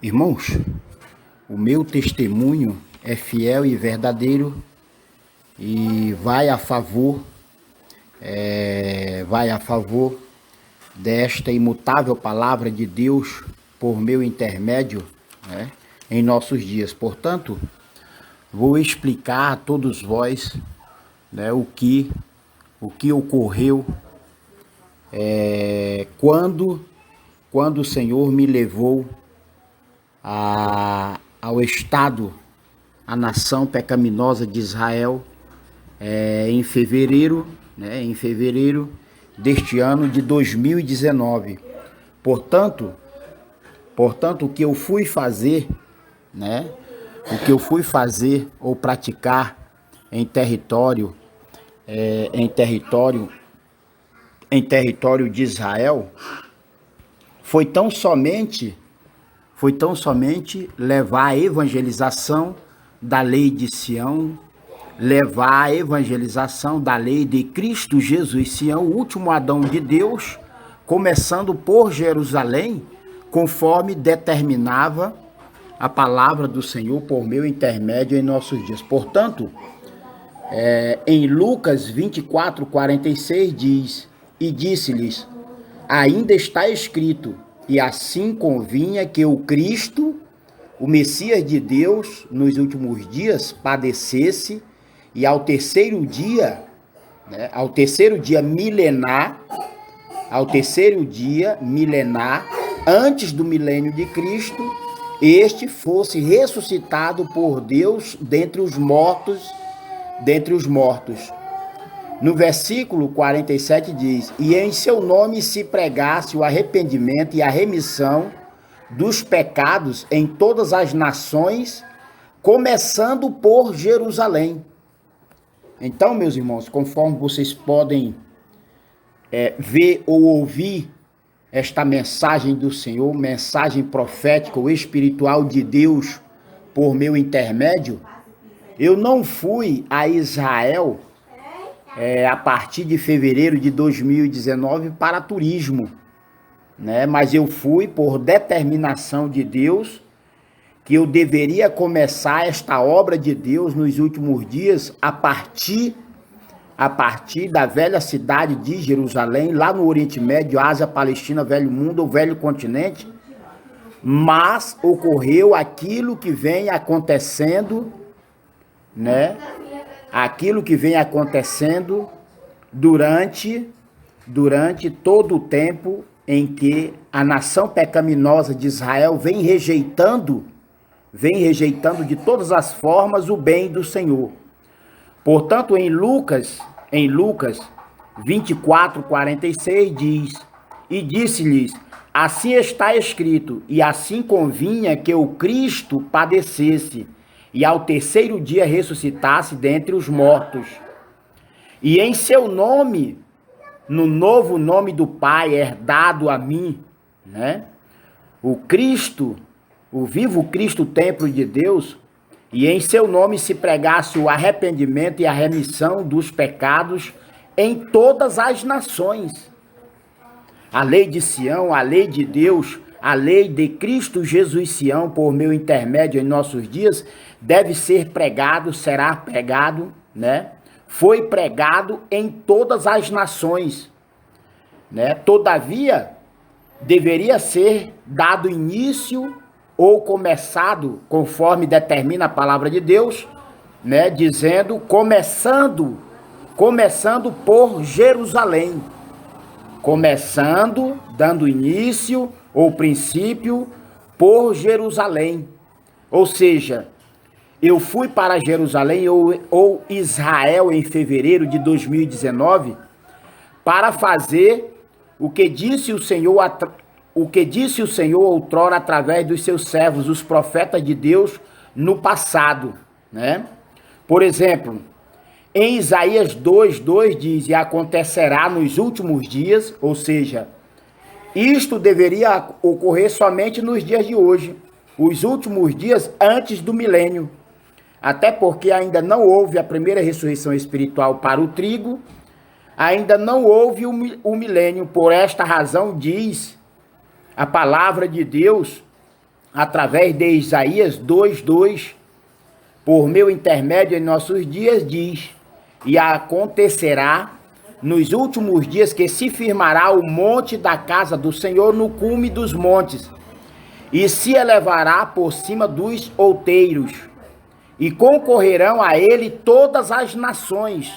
Irmãos, o meu testemunho é fiel e verdadeiro e vai a favor desta imutável palavra de Deus por meu intermédio, né, em nossos dias. Portanto, vou explicar a todos vós, né, o que ocorreu quando o Senhor me levou ao estado, a nação pecaminosa de Israel, em fevereiro, né, deste ano de 2019. Portanto, o que eu fui fazer, né, ou praticar em território de Israel, foi tão somente levar a evangelização da lei de Sião, levar a evangelização da lei de Cristo Jesus, Sião, o último Adão de Deus, começando por Jerusalém, conforme determinava a palavra do Senhor por meu intermédio em nossos dias. Portanto, em Lucas 24:46 diz: E disse-lhes, ainda está escrito, e assim convinha que o Cristo, o Messias de Deus, nos últimos dias, padecesse, e ao terceiro dia milenar, antes do milênio de Cristo, este fosse ressuscitado por Deus dentre os mortos. No versículo 47 diz: E em seu nome se pregasse o arrependimento e a remissão dos pecados em todas as nações, começando por Jerusalém. Então, meus irmãos, conforme vocês podem ver ou ouvir esta mensagem do Senhor, mensagem profética ou espiritual de Deus por meu intermédio, eu não fui a Israel a partir de fevereiro de 2019 para turismo, né? Mas eu fui por determinação de Deus, que eu deveria começar esta obra de Deus nos últimos dias a partir da velha cidade de Jerusalém, lá no Oriente Médio, Ásia, Palestina, Velho Mundo ou Velho Continente. Mas ocorreu aquilo que vem acontecendo, né? Aquilo que vem acontecendo durante todo o tempo em que a nação pecaminosa de Israel vem rejeitando de todas as formas o bem do Senhor. Portanto, em Lucas 24:46 diz: E disse-lhes, assim está escrito, e assim convinha que o Cristo padecesse, e ao terceiro dia ressuscitasse dentre os mortos. E em seu nome, no novo nome do Pai, herdado a mim, né? O Cristo, o vivo Cristo, templo de Deus, e em seu nome se pregasse o arrependimento e a remissão dos pecados em todas as nações. A lei de Sião, a lei de Deus, a lei de Cristo Jesus Sião, por meu intermédio em nossos dias, deve ser pregado, será pregado, né? Foi pregado em todas as nações, né? Todavia, deveria ser dado início ou começado, conforme determina a palavra de Deus, né? Dizendo, começando por Jerusalém. Começando, dando início ou princípio por Jerusalém. Ou seja, eu fui para Jerusalém ou Israel em fevereiro de 2019 para fazer o que disse o Senhor outrora através dos seus servos, os profetas de Deus, no passado, né? Por exemplo, em Isaías 2:2 diz: E acontecerá nos últimos dias, ou seja, isto deveria ocorrer somente nos dias de hoje, os últimos dias antes do milênio. Até porque ainda não houve a primeira ressurreição espiritual para o trigo, ainda não houve o milênio. Por esta razão diz a palavra de Deus através de Isaías 2:2, por meu intermédio em nossos dias, diz: e acontecerá nos últimos dias que se firmará o monte da casa do Senhor no cume dos montes, e se elevará por cima dos outeiros, e concorrerão a ele todas as nações,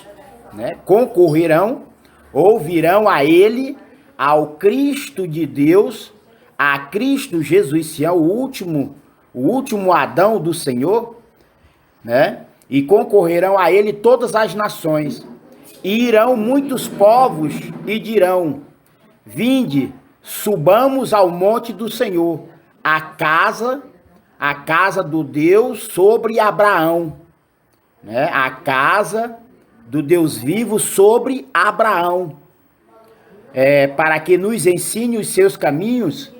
né? Concorrerão ou virão a ele, ao Cristo de Deus, a Cristo Jesus, o último Adão do Senhor, né? E concorrerão a ele todas as nações. E irão muitos povos e dirão: vinde, subamos ao monte do Senhor, a casa do Deus sobre Abraão, né? A casa do Deus vivo sobre Abraão, para que nos ensine os seus caminhos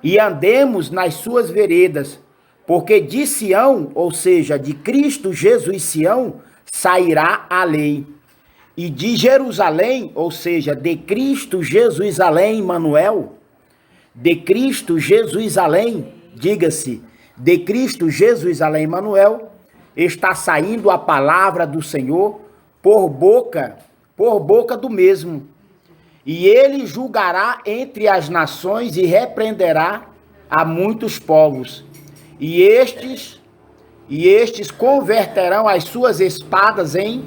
e andemos nas suas veredas, porque de Sião, ou seja, de Cristo Jesus Sião, sairá a lei. E de Jerusalém, ou seja, de Cristo Jesus além, Emmanuel, de Cristo Jesus além, diga-se, de Cristo Jesus além, Emmanuel, está saindo a palavra do Senhor por boca do mesmo. E ele julgará entre as nações e repreenderá a muitos povos. E estes converterão as suas espadas em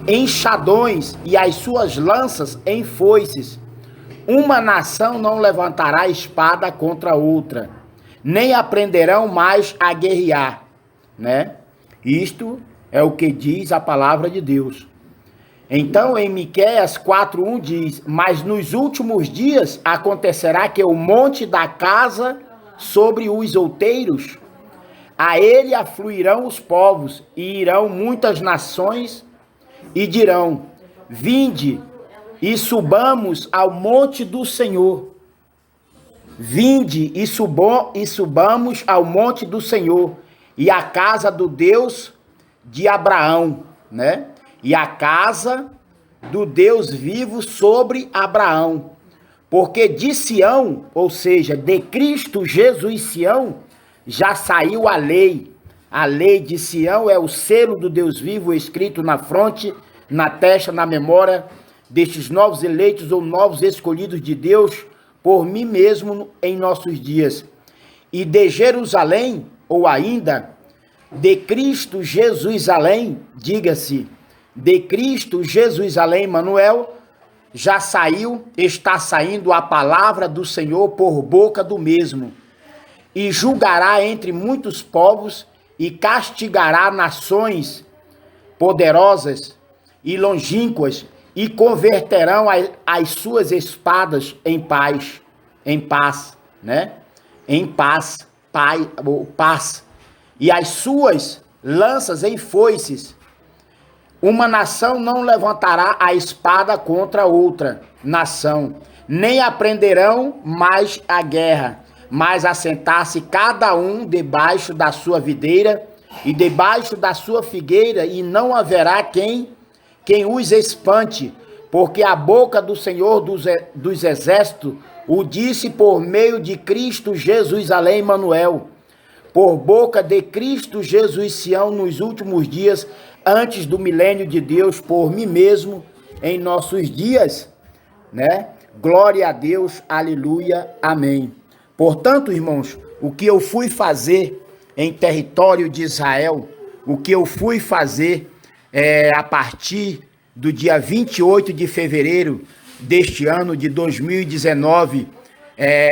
enxadões e as suas lanças em foices. Uma nação não levantará espada contra outra, nem aprenderão mais a guerrear, né? Isto é o que diz a palavra de Deus. Então, em Miqueias 4:1 diz: mas nos últimos dias acontecerá que o monte da casa sobre os outeiros, a ele afluirão os povos, e irão muitas nações, e dirão: vinde, e subamos ao monte do Senhor. Vinde, e subamos ao monte do Senhor, e à casa do Deus de Abraão, né? E a casa do Deus vivo sobre Abraão. Porque de Sião, ou seja, de Cristo Jesus Sião, já saiu a lei. A lei de Sião é o selo do Deus vivo escrito na fronte, na testa, na memória destes novos eleitos ou novos escolhidos de Deus por mim mesmo em nossos dias. E de Jerusalém, ou ainda de Cristo Jesus além, diga-se, de Cristo Jesus além, Emmanuel, já saiu, está saindo a palavra do Senhor por boca do mesmo, e julgará entre muitos povos e castigará nações poderosas e longínquas, e converterão as suas espadas em paz, né? Em paz, paz, e as suas lanças em foices. Uma nação não levantará a espada contra outra nação, nem aprenderão mais a guerra, mas assentar-se cada um debaixo da sua videira e debaixo da sua figueira, e não haverá quem os espante, porque a boca do Senhor dos Exércitos o disse por meio de Cristo Jesus além, Emmanuel, por boca de Cristo Jesus Sião nos últimos dias, antes do milênio de Deus, por mim mesmo em nossos dias, né? Glória a Deus, aleluia, amém. Portanto, irmãos, o que eu fui fazer em território de Israel, o que eu fui fazer a partir do dia 28 de fevereiro deste ano de 2019,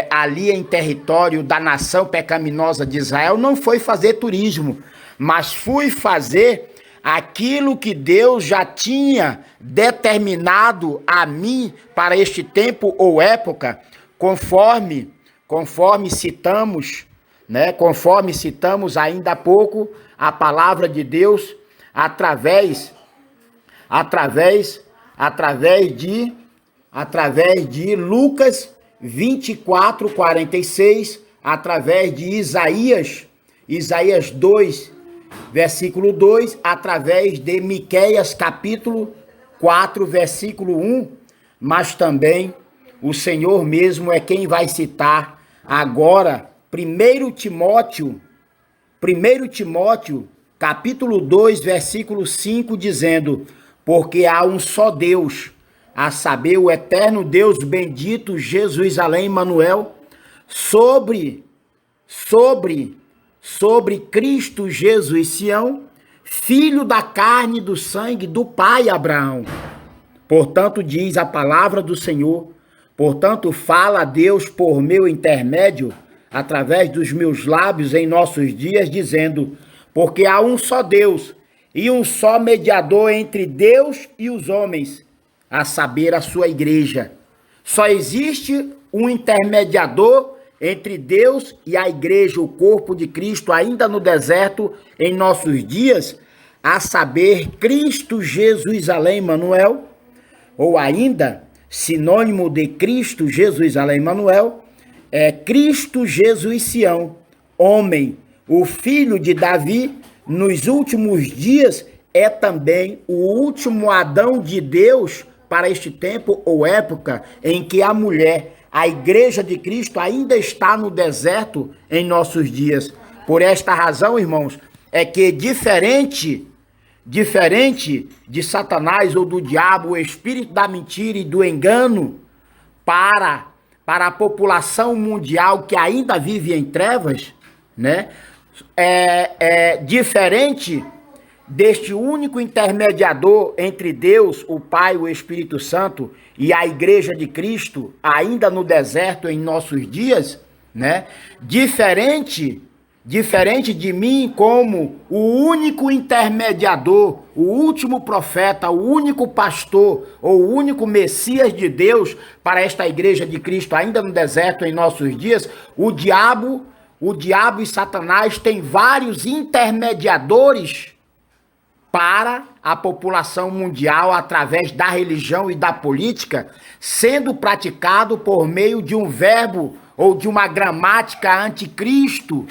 ali em território da nação pecaminosa de Israel, não foi fazer turismo, mas fui fazer aquilo que Deus já tinha determinado a mim para este tempo ou época, conforme citamos, né? Conforme citamos ainda há pouco a palavra de Deus através de Lucas 24:46, através de Isaías 2, versículo 2, através de Miqueias capítulo 4, versículo 1, mas também o Senhor mesmo é quem vai citar agora 1 Timóteo, capítulo 2, versículo 5, dizendo: porque há um só Deus, a saber, o eterno Deus bendito, Jesus além Emmanuel, sobre Cristo Jesus Sião, filho da carne e do sangue do pai Abraão. Portanto, diz a palavra do Senhor, portanto, fala a Deus por meu intermédio, através dos meus lábios em nossos dias, dizendo: porque há um só Deus e um só mediador entre Deus e os homens, a saber, a sua igreja. Só existe um intermediador entre Deus e a igreja, o corpo de Cristo, ainda no deserto em nossos dias, a saber, Cristo Jesus além Emmanuel, ou ainda, sinônimo de Cristo Jesus além Emmanuel, é Cristo Jesus Sião, homem, o filho de Davi, nos últimos dias é também o último Adão de Deus para este tempo ou época em que a mulher, a igreja de Cristo, ainda está no deserto em nossos dias. Por esta razão, irmãos, é que diferente de Satanás ou do diabo, o espírito da mentira e do engano para a população mundial que ainda vive em trevas, né? Diferente deste único intermediador entre Deus, o Pai, o Espírito Santo e a Igreja de Cristo, ainda no deserto em nossos dias, né? Diferente de mim como o único intermediador, o último profeta, o único pastor ou o único Messias de Deus para esta Igreja de Cristo ainda no deserto em nossos dias, o diabo e Satanás têm vários intermediadores para a população mundial através da religião e da política, sendo praticado por meio de um verbo ou de uma gramática anticristo,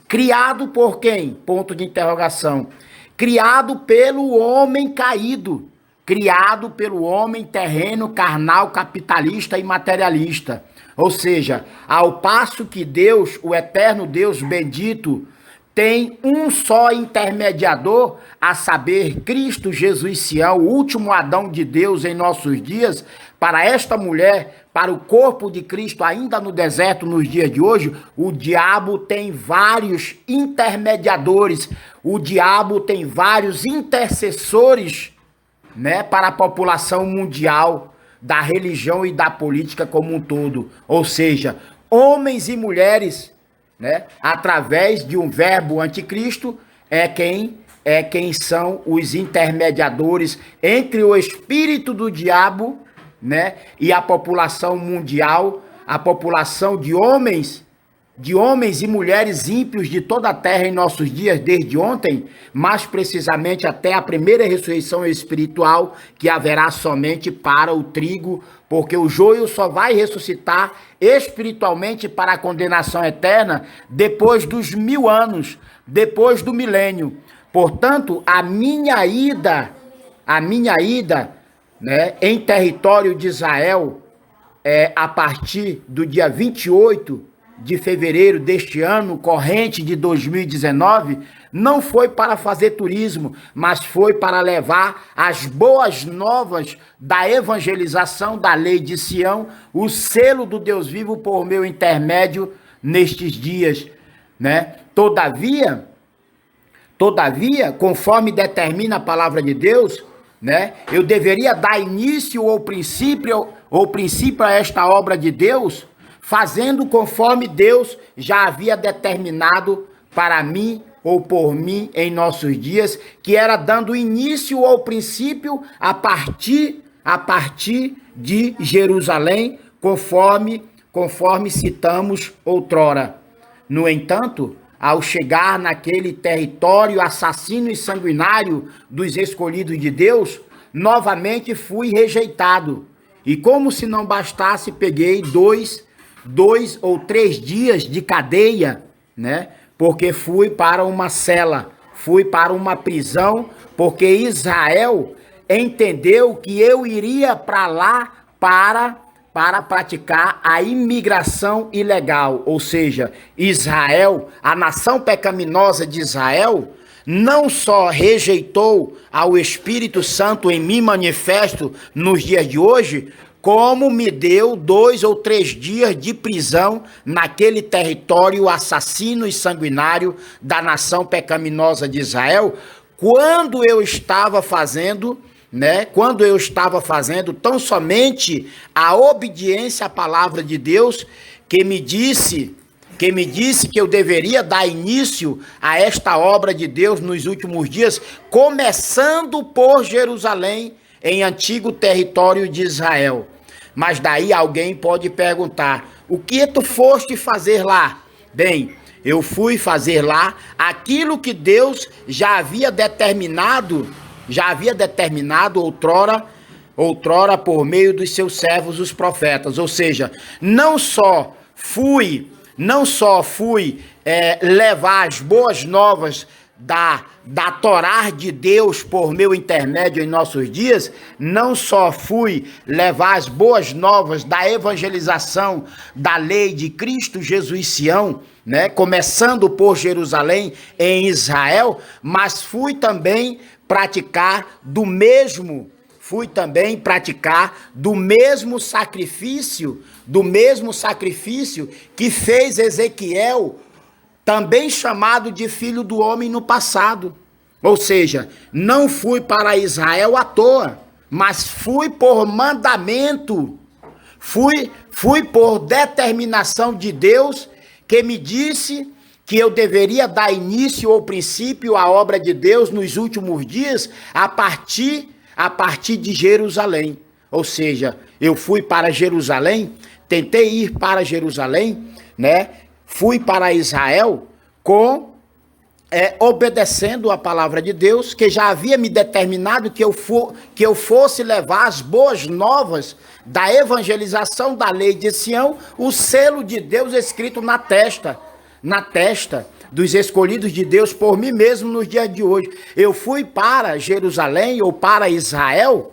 criado por quem? Ponto de interrogação. Criado pelo homem caído, criado pelo homem terreno, carnal, capitalista e materialista. Ou seja, ao passo que Deus, o eterno Deus bendito, tem um só intermediador, a saber, Cristo Jesus Sião, o último Adão de Deus em nossos dias, para esta mulher, para o corpo de Cristo ainda no deserto nos dias de hoje, o diabo tem vários intermediadores, o diabo tem vários intercessores, né, para a população mundial, da religião e da política como um todo. Ou seja, homens e mulheres, né, através de um verbo anticristo, é quem são os intermediadores entre o espírito do diabo, né, e a população mundial, a população de homens e mulheres ímpios de toda a terra em nossos dias, desde ontem, mais precisamente até a primeira ressurreição espiritual, que haverá somente para o trigo, porque o joio só vai ressuscitar espiritualmente para a condenação eterna depois dos 1000 anos, depois do milênio. Portanto, a minha ida, né, em território de Israel, a partir do dia 28 de fevereiro deste ano, corrente de 2019, não foi para fazer turismo, mas foi para levar as boas novas da evangelização da lei de Sião, o selo do Deus vivo por meu intermédio nestes dias, né? Todavia, conforme determina a palavra de Deus, né, eu deveria dar início ou princípio a esta obra de Deus, fazendo conforme Deus já havia determinado para mim ou por mim em nossos dias, que era dando início ao princípio a partir de Jerusalém, conforme citamos outrora. No entanto, ao chegar naquele território assassino e sanguinário dos escolhidos de Deus, novamente fui rejeitado. E como se não bastasse, peguei dois ou 3 dias de cadeia, né? Porque fui para uma cela, fui para uma prisão, porque Israel entendeu que eu iria para lá para praticar a imigração ilegal, ou seja, Israel, a nação pecaminosa de Israel, não só rejeitou ao Espírito Santo em mim manifesto nos dias de hoje, como me deu 2 ou 3 dias de prisão naquele território assassino e sanguinário da nação pecaminosa de Israel, quando eu estava fazendo, tão somente a obediência à palavra de Deus, que me disse que eu deveria dar início a esta obra de Deus nos últimos dias, começando por Jerusalém, em antigo território de Israel. Mas daí alguém pode perguntar: o que tu foste fazer lá? Bem, eu fui fazer lá aquilo que Deus já havia determinado outrora por meio dos seus servos, os profetas. Ou seja, não só fui levar as boas novas da Torá de Deus por meu intermédio em nossos dias, não só fui levar as boas novas da evangelização da lei de Cristo Jesus Sião, começando por Jerusalém em Israel, mas fui também praticar do mesmo sacrifício que fez Ezequiel, também chamado de filho do homem, no passado. Ou seja, não fui para Israel à toa, mas fui por mandamento, fui por determinação de Deus, que me disse que eu deveria dar início ou princípio à obra de Deus nos últimos dias a partir de Jerusalém. Ou seja, eu fui para Jerusalém, tentei ir para Jerusalém, fui para Israel obedecendo a palavra de Deus, que já havia me determinado que eu fosse levar as boas novas da evangelização da lei de Sião, o selo de Deus escrito na testa dos escolhidos de Deus por mim mesmo nos dias de hoje. Eu fui para Jerusalém ou para Israel,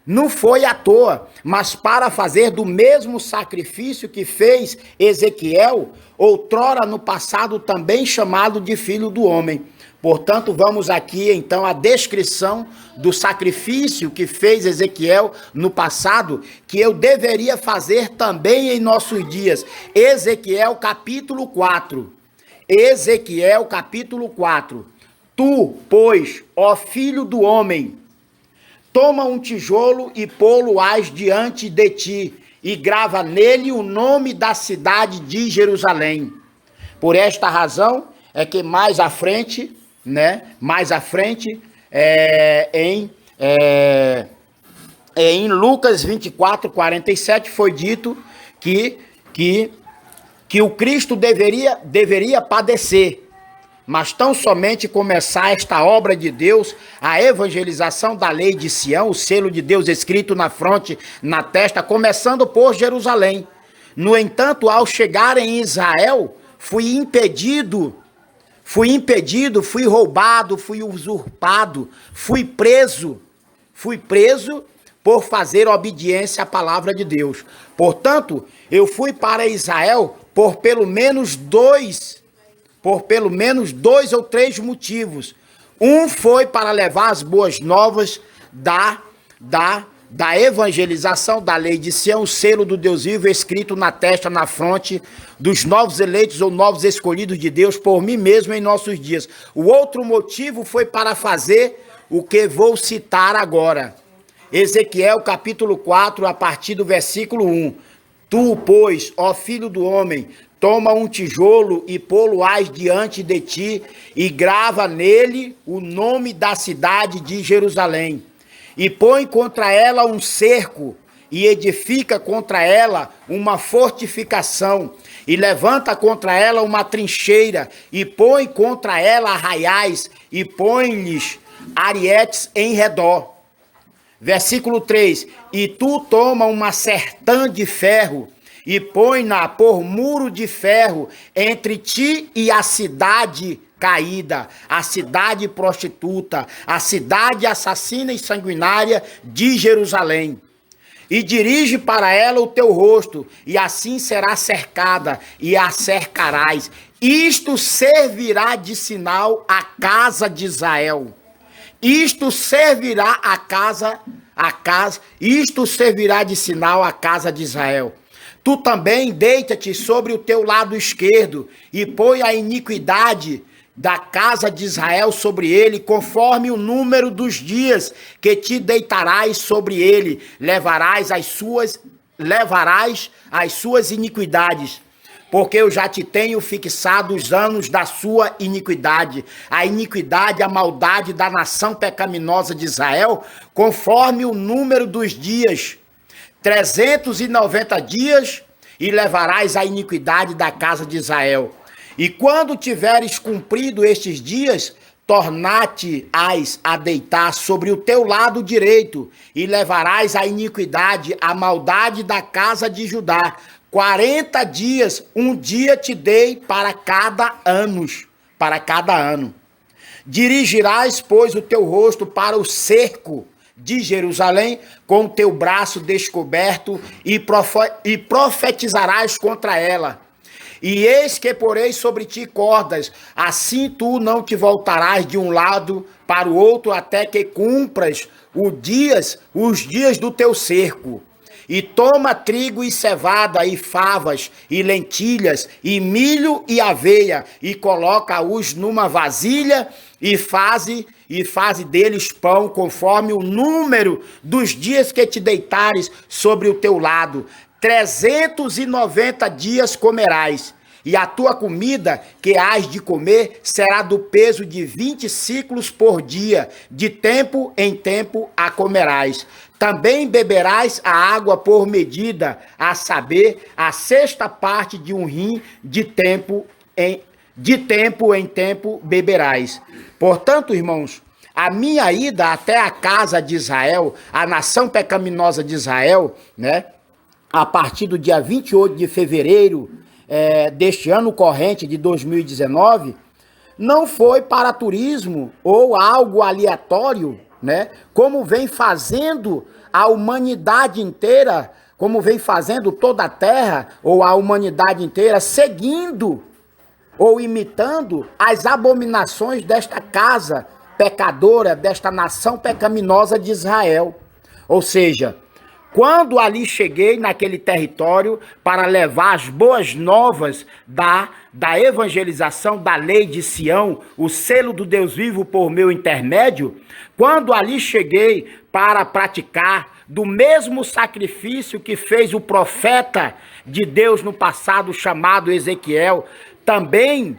não foi à toa, mas para fazer do mesmo sacrifício que fez Ezequiel, outrora no passado também chamado de filho do homem. Portanto, vamos aqui então à descrição do sacrifício que fez Ezequiel no passado, que eu deveria fazer também em nossos dias. Ezequiel capítulo 4. Ezequiel capítulo 4. Tu, pois, ó filho do homem, toma um tijolo e pô-lo-ás diante de ti, e grava nele o nome da cidade de Jerusalém. Por esta razão é que mais à frente, em Lucas 24:47 foi dito que o Cristo deveria padecer, mas tão somente começar esta obra de Deus, a evangelização da lei de Sião, o selo de Deus escrito na fronte, na testa, começando por Jerusalém. No entanto, ao chegar em Israel, fui impedido, fui roubado, fui usurpado, fui preso por fazer obediência à palavra de Deus. Portanto, eu fui para Israel por pelo menos dois ou três motivos. Um foi para levar as boas novas da evangelização da lei de Sião, o selo do Deus vivo escrito na testa, na fronte dos novos eleitos ou novos escolhidos de Deus por mim mesmo em nossos dias. O outro motivo foi para fazer o que vou citar agora. Ezequiel capítulo 4, a partir do versículo 1. Tu, pois, ó filho do homem, toma um tijolo e pô-lo-ás diante de ti, e grava nele o nome da cidade de Jerusalém. E põe contra ela um cerco, e edifica contra ela uma fortificação, e levanta contra ela uma trincheira, e põe contra ela arraiais, e põe-lhes arietes em redor. Versículo 3, e tu toma uma sertã de ferro, e põe-na por muro de ferro entre ti e a cidade caída, a cidade prostituta, a cidade assassina e sanguinária de Jerusalém. e dirige para ela o teu rosto, e assim será cercada, e a cercarás. Isto servirá de sinal à casa de Israel. Isto servirá isto servirá de sinal à casa de Israel. Tu também deita-te sobre o teu lado esquerdo, e põe a iniquidade da casa de Israel sobre ele, conforme o número dos dias que te deitarás sobre ele, levarás as suas iniquidades, porque eu já te tenho fixado os anos da sua iniquidade, a maldade da nação pecaminosa de Israel, conforme o número dos dias, 390 dias, e levarás a iniquidade da casa de Israel. E quando tiveres cumprido estes dias, tornar-te-ás a deitar sobre o teu lado direito, e levarás a iniquidade, a maldade da casa de Judá. 40 dias, um dia te dei para cada ano. Dirigirás, pois, o teu rosto para o cerco de Jerusalém, com o teu braço descoberto, e profetizarás contra ela. E eis que porei sobre ti cordas, assim tu não te voltarás de um lado para o outro, até que cumpras os dias do teu cerco. E toma trigo e cevada, e favas, e lentilhas, e milho e aveia, e coloca-os numa vasilha, e faze deles pão, conforme o número dos dias que te deitares sobre o teu lado. 390 dias comerás, e a tua comida que hás de comer será do peso de 20 ciclos por dia, de tempo em tempo a comerás. Também beberás a água por medida, a saber, a sexta parte de um rim, de tempo em tempo beberás. Portanto, irmãos, a minha ida até a casa de Israel, a nação pecaminosa de Israel, né, a partir do dia 28 de fevereiro deste ano corrente de 2019, não foi para turismo ou algo aleatório, né? Como vem fazendo a humanidade inteira, como vem fazendo toda a terra ou a humanidade inteira, seguindo ou imitando as abominações desta casa pecadora, desta nação pecaminosa de Israel. Ou seja, quando ali cheguei naquele território para levar as boas novas da evangelização da lei de Sião, o selo do Deus vivo por meu intermédio, quando ali cheguei para praticar do mesmo sacrifício que fez o profeta de Deus no passado chamado Ezequiel, também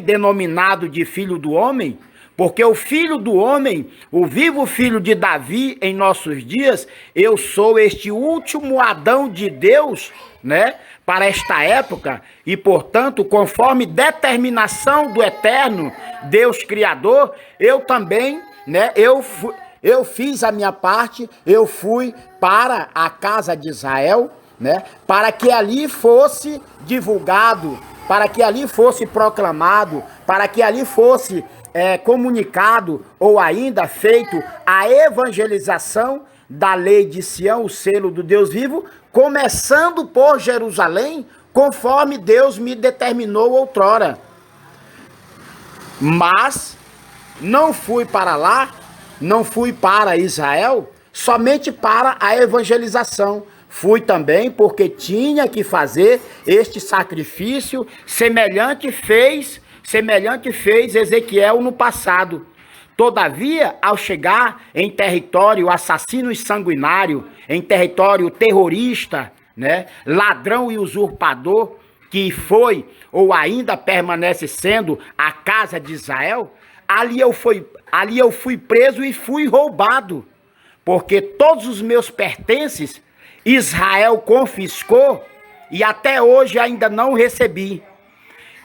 denominado de filho do homem, porque o filho do homem, o vivo filho de Davi em nossos dias, eu sou este último Adão de Deus, né, para esta época, e portanto, conforme determinação do eterno Deus Criador, eu também, né, eu fiz a minha parte, eu fui para a casa de Israel, né, para que ali fosse divulgado, para que ali fosse proclamado, para que ali fosse comunicado ou ainda feito a evangelização da lei de Sião, o selo do Deus vivo, começando por Jerusalém, conforme Deus me determinou outrora. Mas não fui para lá, não fui para Israel, somente para a evangelização. Fui também porque tinha que fazer este sacrifício, semelhante fez Ezequiel no passado. Todavia, ao chegar em território assassino e sanguinário, em território terrorista, né, ladrão e usurpador, que foi ou ainda permanece sendo a casa de Israel, ali eu fui preso e fui roubado, porque todos os meus pertences Israel confiscou e até hoje ainda não recebi.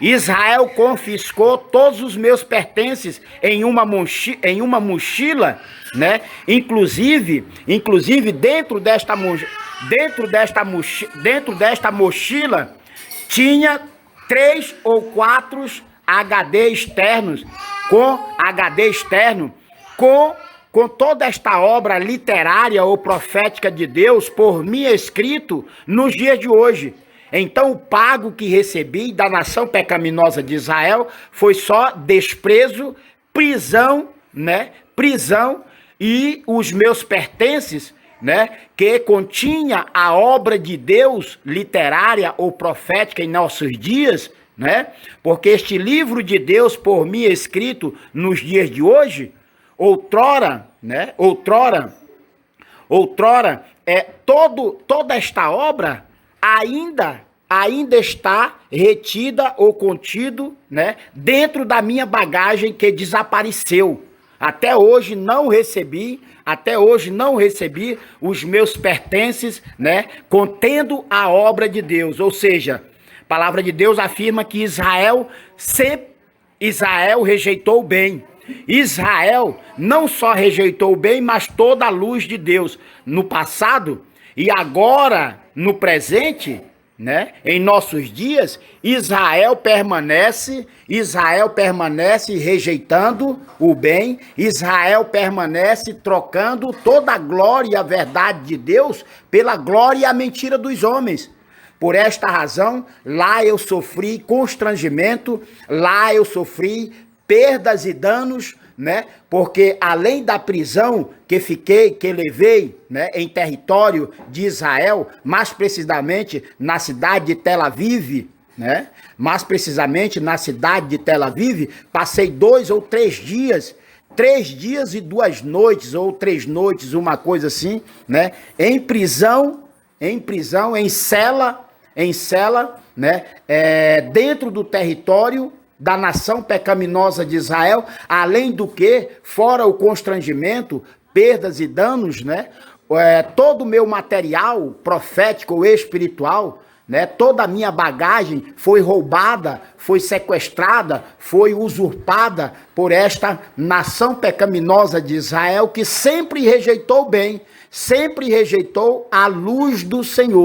Israel confiscou todos os meus pertences em uma mochila, né? Inclusive dentro desta mochila tinha 3 ou 4 HD externos com com toda esta obra literária ou profética de Deus por mim escrito nos dias de hoje. Então o pago que recebi da nação pecaminosa de Israel foi só desprezo, prisão, né? Prisão e os meus pertences, né? Que continha a obra de Deus literária ou profética em nossos dias, né? Porque este livro de Deus por mim escrito nos dias de hoje, outrora, né? Outrora, toda esta obra ainda está retida ou contido, né, dentro da minha bagagem que desapareceu. Até hoje não recebi os meus pertences, né, contendo a obra de Deus. Ou seja, a palavra de Deus afirma que Israel rejeitou o bem. Israel não só rejeitou o bem, mas toda a luz de Deus no passado e agora no presente, né? Em nossos dias, Israel permanece rejeitando o bem, Israel permanece trocando toda a glória e a verdade de Deus pela glória e a mentira dos homens. Por esta razão, lá eu sofri constrangimento, lá eu sofri perdas e danos, né? Porque além da prisão que levei, né, em território de Israel, mais precisamente na cidade de Tel Aviv, né? Mais precisamente na cidade de Tel Aviv, passei 2 ou 3 dias, 3 dias e 2 noites, ou 3 noites, uma coisa assim, né? Em prisão, em cela, né? Dentro do território da nação pecaminosa de Israel, além do que, fora o constrangimento, perdas e danos, né? Todo o meu material profético ou espiritual, né? Toda a minha bagagem foi roubada, foi sequestrada, foi usurpada por esta nação pecaminosa de Israel que sempre rejeitou o bem, sempre rejeitou a luz do Senhor.